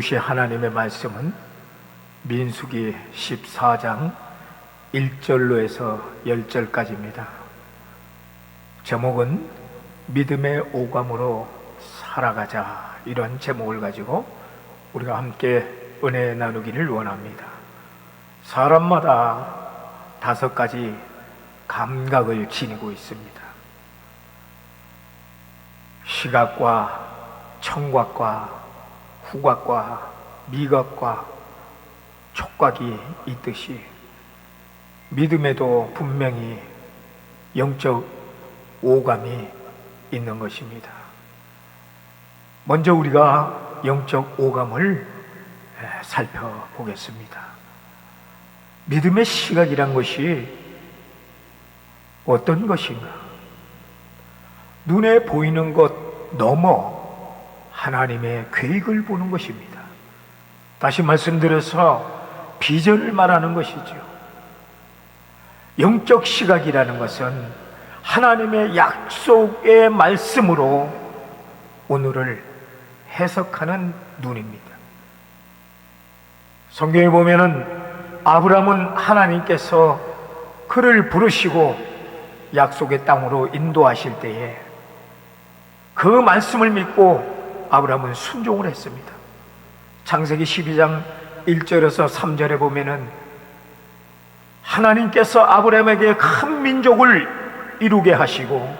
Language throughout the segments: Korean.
주신 하나님의 말씀은 민수기 14장 1절로 해서 10절까지입니다. 제목은 믿음의 오감으로 살아가자, 이런 제목을 가지고 우리가 함께 은혜 나누기를 원합니다. 사람마다 5가지 감각을 지니고 있습니다. 시각과 청각과 후각과 미각과 촉각이 있듯이 믿음에도 분명히 영적 오감이 있는 것입니다. 먼저 우리가 영적 오감을 살펴보겠습니다. 믿음의 시각이란 것이 어떤 것인가? 눈에 보이는 것 넘어 하나님의 계획을 보는 것입니다. 다시 말씀드려서 비전을 말하는 것이죠. 영적 시각이라는 것은 하나님의 약속의 말씀으로 오늘을 해석하는 눈입니다. 성경에 보면은 아브라함은 하나님께서 그를 부르시고 약속의 땅으로 인도하실 때에 그 말씀을 믿고 아브라함은 순종을 했습니다. 창세기 12장 1절에서 3절에 보면은 하나님께서 아브라함에게 큰 민족을 이루게 하시고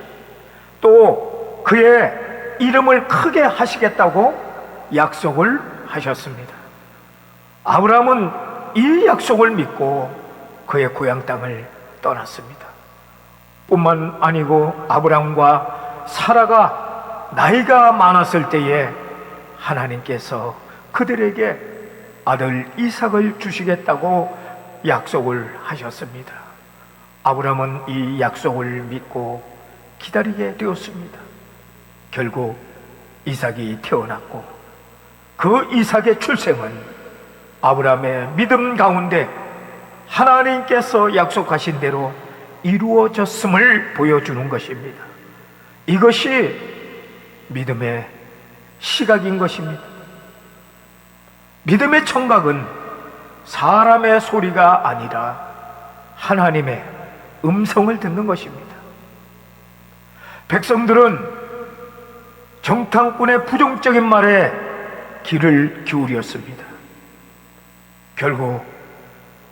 또 그의 이름을 크게 하시겠다고 약속을 하셨습니다. 아브라함은 이 약속을 믿고 그의 고향 땅을 떠났습니다. 뿐만 아니고 아브라함과 사라가 나이가 많았을 때에 하나님께서 그들에게 아들 이삭을 주시겠다고 약속을 하셨습니다. 아브라함은 이 약속을 믿고 기다리게 되었습니다. 결국 이삭이 태어났고 그 이삭의 출생은 아브라함의 믿음 가운데 하나님께서 약속하신 대로 이루어졌음을 보여주는 것입니다. 이것이 믿음의 시각인 것입니다. 믿음의 청각은 사람의 소리가 아니라 하나님의 음성을 듣는 것입니다. 백성들은 정탐꾼의 부정적인 말에 귀를 기울였습니다. 결국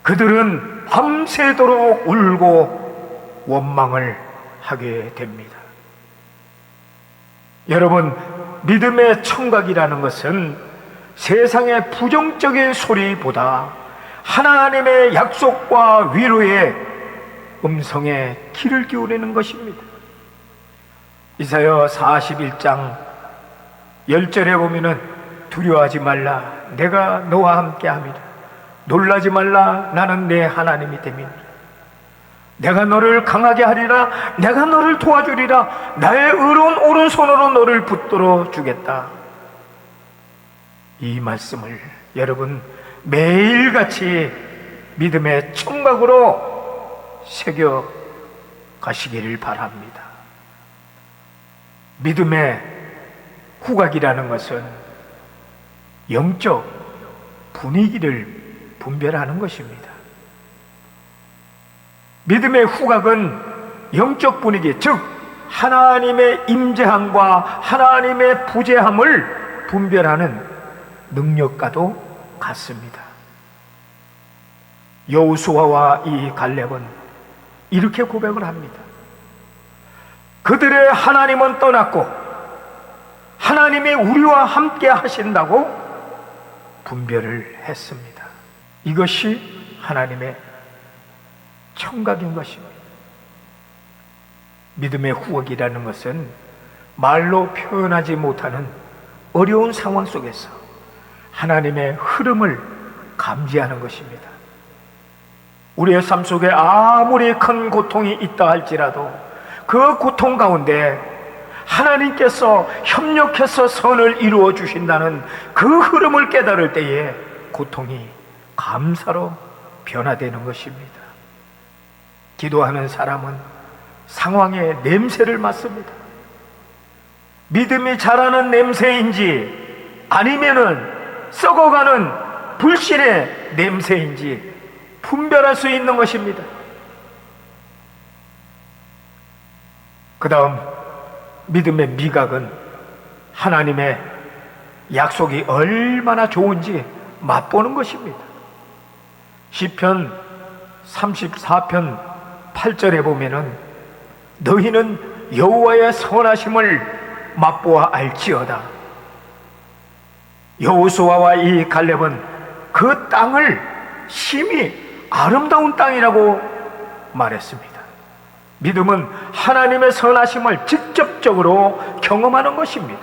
그들은 밤새도록 울고 원망을 하게 됩니다. 여러분, 믿음의 청각이라는 것은 세상의 부정적인 소리보다 하나님의 약속과 위로의 음성에 귀를 기울이는 것입니다. 이사야 41장 10절에 보면은 두려워하지 말라, 내가 너와 함께 함이라. 놀라지 말라, 나는 내 하나님이 됨이니라. 내가 너를 강하게 하리라, 내가 너를 도와주리라, 나의 의로운 오른손으로 너를 붙들어 주겠다. 이 말씀을 여러분 매일같이 믿음의 청각으로 새겨 가시기를 바랍니다. 믿음의 후각이라는 것은 영적 분위기를 분별하는 것입니다. 믿음의 후각은 영적 분위기, 즉 하나님의 임재함과 하나님의 부재함을 분별하는 능력과도 같습니다. 여호수아와 이 갈렙은 이렇게 고백을 합니다. 그들의 하나님은 떠났고 하나님이 우리와 함께 하신다고 분별을 했습니다. 이것이 하나님의 청각인 것입니다. 믿음의 후각이라는 것은 말로 표현하지 못하는 어려운 상황 속에서 하나님의 흐름을 감지하는 것입니다. 우리의 삶 속에 아무리 큰 고통이 있다 할지라도 그 고통 가운데 하나님께서 협력해서 선을 이루어 주신다는 그 흐름을 깨달을 때에 고통이 감사로 변화되는 것입니다. 기도하는 사람은 상황의 냄새를 맡습니다. 믿음이 자라는 냄새인지 아니면은 썩어가는 불신의 냄새인지 분별할 수 있는 것입니다. 그 다음 믿음의 미각은 하나님의 약속이 얼마나 좋은지 맛보는 것입니다. 시편 34편 8절에 보면은 너희는 여호와의 선하심을 맛보아 알지어다. 여호수아와 이 갈렙은 그 땅을 심히 아름다운 땅이라고 말했습니다. 믿음은 하나님의 선하심을 직접적으로 경험하는 것입니다.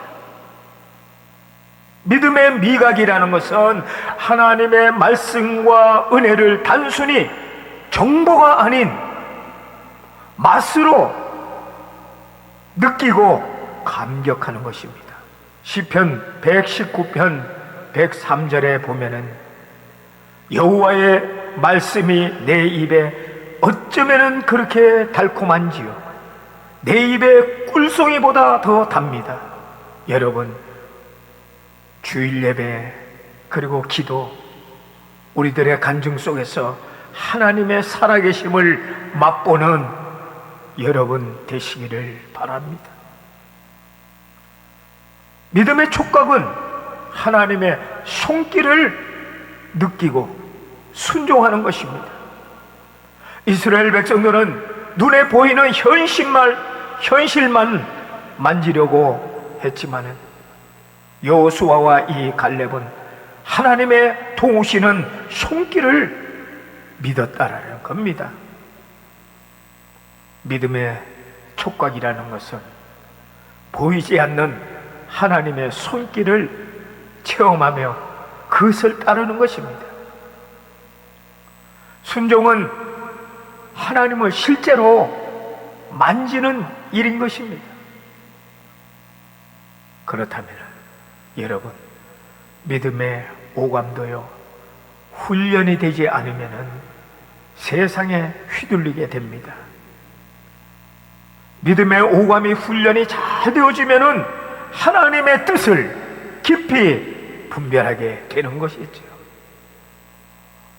믿음의 미각이라는 것은 하나님의 말씀과 은혜를 단순히 정보가 아닌 맛으로 느끼고 감격하는 것입니다. 시편 119편 103절에 보면은 여호와의 말씀이 내 입에 어쩌면은 그렇게 달콤한지요 내 입에 꿀송이보다 더 답니다. 여러분, 주일 예배 그리고 기도, 우리들의 간증 속에서 하나님의 살아계심을 맛보는 여러분 되시기를 바랍니다. 믿음의 촉각은 하나님의 손길을 느끼고 순종하는 것입니다. 이스라엘 백성들은 눈에 보이는 현실만 만지려고 했지만은 여호수아와 이 갈렙은 하나님의 도우시는 손길을 믿었다라는 겁니다. 믿음의 촉각이라는 것은 보이지 않는 하나님의 손길을 체험하며 그것을 따르는 것입니다. 순종은 하나님을 실제로 만지는 일인 것입니다. 그렇다면 여러분, 믿음의 오감도요 훈련이 되지 않으면 세상에 휘둘리게 됩니다. 믿음의 오감이 훈련이 잘 되어지면 하나님의 뜻을 깊이 분별하게 되는 것이죠.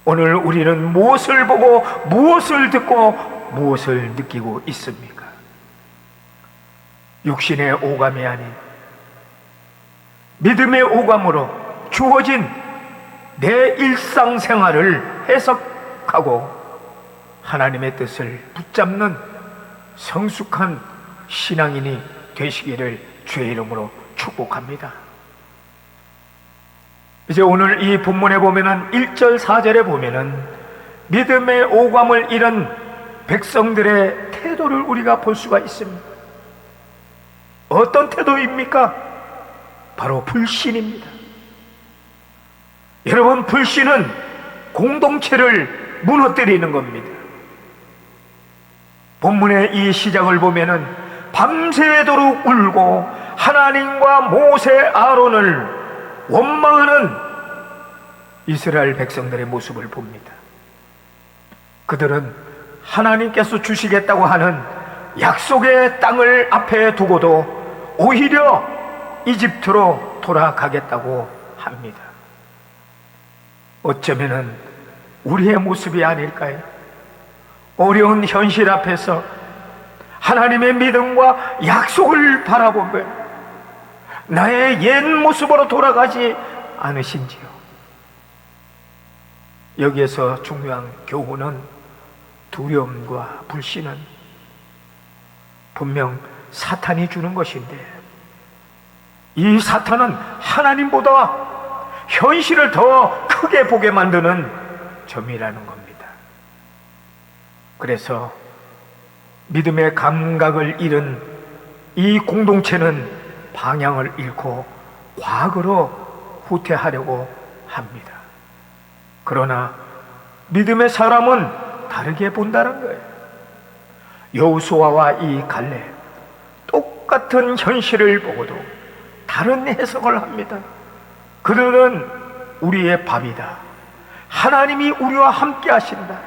오늘 우리는 무엇을 보고 무엇을 듣고 무엇을 느끼고 있습니까? 육신의 오감이 아닌 믿음의 오감으로 주어진 내 일상생활을 해석하고 하나님의 뜻을 붙잡는 성숙한 신앙인이 되시기를 주의 이름으로 축복합니다. 이제 오늘 이 본문에 보면은 1절 4절에 보면은 믿음의 오감을 잃은 백성들의 태도를 우리가 볼 수가 있습니다. 어떤 태도입니까? 바로 불신입니다. 여러분, 불신은 공동체를 무너뜨리는 겁니다. 본문의 이 시작을 보면은 밤새도록 울고 하나님과 모세 아론을 원망하는 이스라엘 백성들의 모습을 봅니다. 그들은 하나님께서 주시겠다고 하는 약속의 땅을 앞에 두고도 오히려 이집트로 돌아가겠다고 합니다. 어쩌면은 우리의 모습이 아닐까요? 어려운 현실 앞에서 하나님의 믿음과 약속을 바라보며 나의 옛 모습으로 돌아가지 않으신지요? 여기에서 중요한 교훈은 두려움과 불신은 분명 사탄이 주는 것인데 이 사탄은 하나님보다 현실을 더 크게 보게 만드는 점이라는 겁니다. 그래서 믿음의 감각을 잃은 이 공동체는 방향을 잃고 과거로 후퇴하려고 합니다. 그러나 믿음의 사람은 다르게 본다는 거예요. 여호수아와 이 갈렙, 똑같은 현실을 보고도 다른 해석을 합니다. 그들은 우리의 밥이다, 하나님이 우리와 함께 하신다.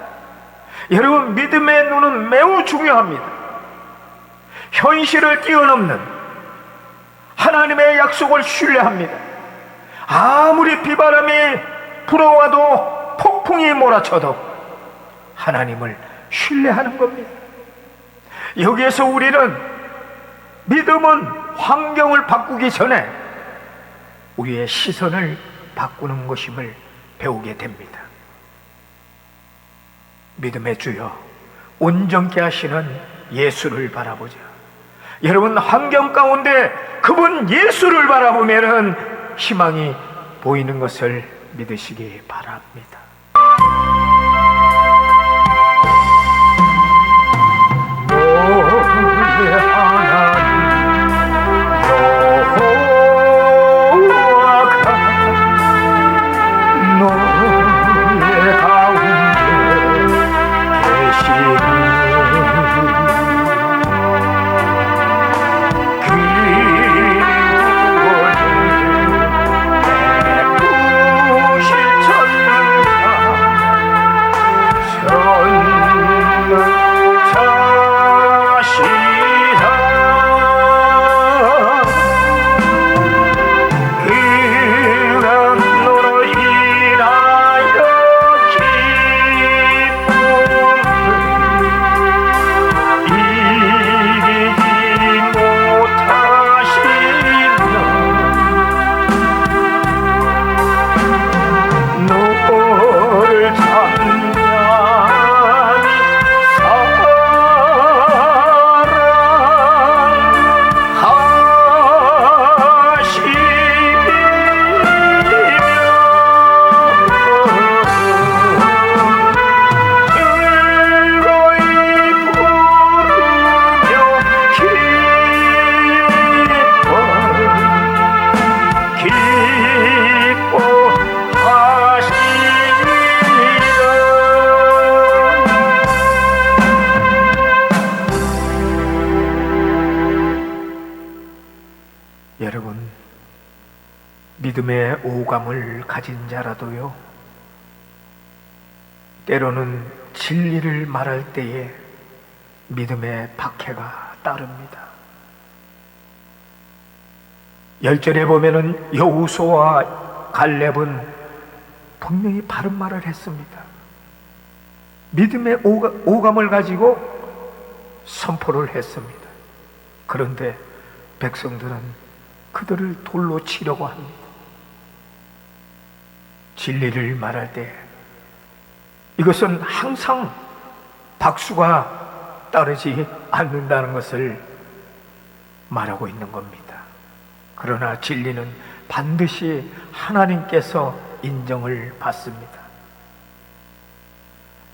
여러분, 믿음의 눈은 매우 중요합니다. 현실을 뛰어넘는 하나님의 약속을 신뢰합니다. 아무리 비바람이 불어와도 폭풍이 몰아쳐도 하나님을 신뢰하는 겁니다. 여기에서 우리는 믿음은 환경을 바꾸기 전에 우리의 시선을 바꾸는 것임을 배우게 됩니다. 믿음의 주여, 온전케 하시는 예수를 바라보자. 여러분, 환경 가운데 그분 예수를 바라보면 희망이 보이는 것을 믿으시기 바랍니다. 너의 하나님 여호와가 너의 가운데 계시니 여러분, 믿음의 오감을 가진 자라도요, 때로는 진리를 말할 때에 믿음의 박해가 따릅니다. 열절에 보면은 여호수아와 갈렙은 분명히 바른 말을 했습니다. 믿음의 오감을 가지고 선포를 했습니다. 그런데 백성들은 그들을 돌로 치려고 합니다. 진리를 말할 때 이것은 항상 박수가 따르지 않는다는 것을 말하고 있는 겁니다. 그러나 진리는 반드시 하나님께서 인정을 받습니다.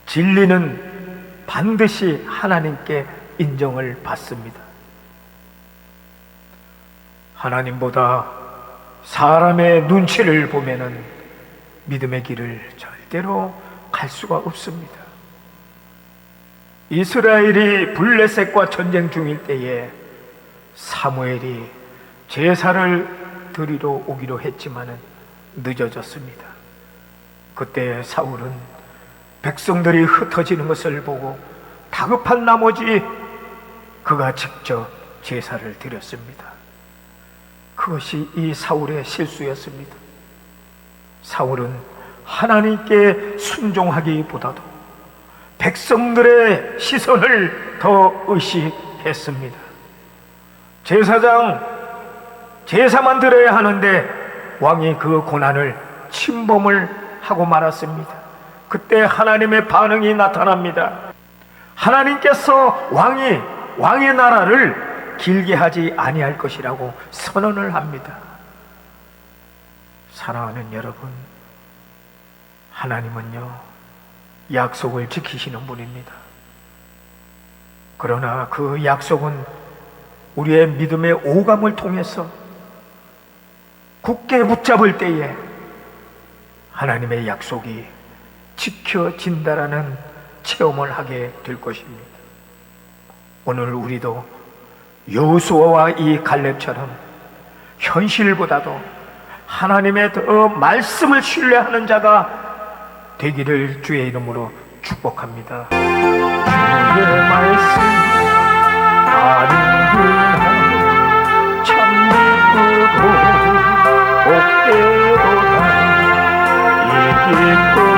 진리는 반드시 하나님께 인정을 받습니다. 하나님보다 사람의 눈치를 보면은 믿음의 길을 절대로 갈 수가 없습니다. 이스라엘이 블레셋과 전쟁 중일 때에 사무엘이 제사를 드리러 오기로 했지만은 늦어졌습니다. 그때 사울은 백성들이 흩어지는 것을 보고 다급한 나머지 그가 직접 제사를 드렸습니다. 그것이 이 사울의 실수였습니다. 사울은 하나님께 순종하기보다도 백성들의 시선을 더 의식했습니다. 제사장 제사만 드려야 하는데 왕이 그 고난을 침범을 하고 말았습니다. 그때 하나님의 반응이 나타납니다. 하나님께서 왕의 나라를 길게 하지 아니할 것이라고 선언을 합니다. 사랑하는 여러분, 하나님은요, 약속을 지키시는 분입니다. 그러나 그 약속은 우리의 믿음의 오감을 통해서 굳게 붙잡을 때에 하나님의 약속이 지켜진다라는 체험을 하게 될 것입니다. 오늘 우리도 여호수아와 이 갈렙처럼 현실보다도 하나님의 더 말씀을 신뢰하는 자가 되기를 주의 이름으로 축복합니다. 주의 말씀 아는구나 참 기쁘고 복되고 기쁨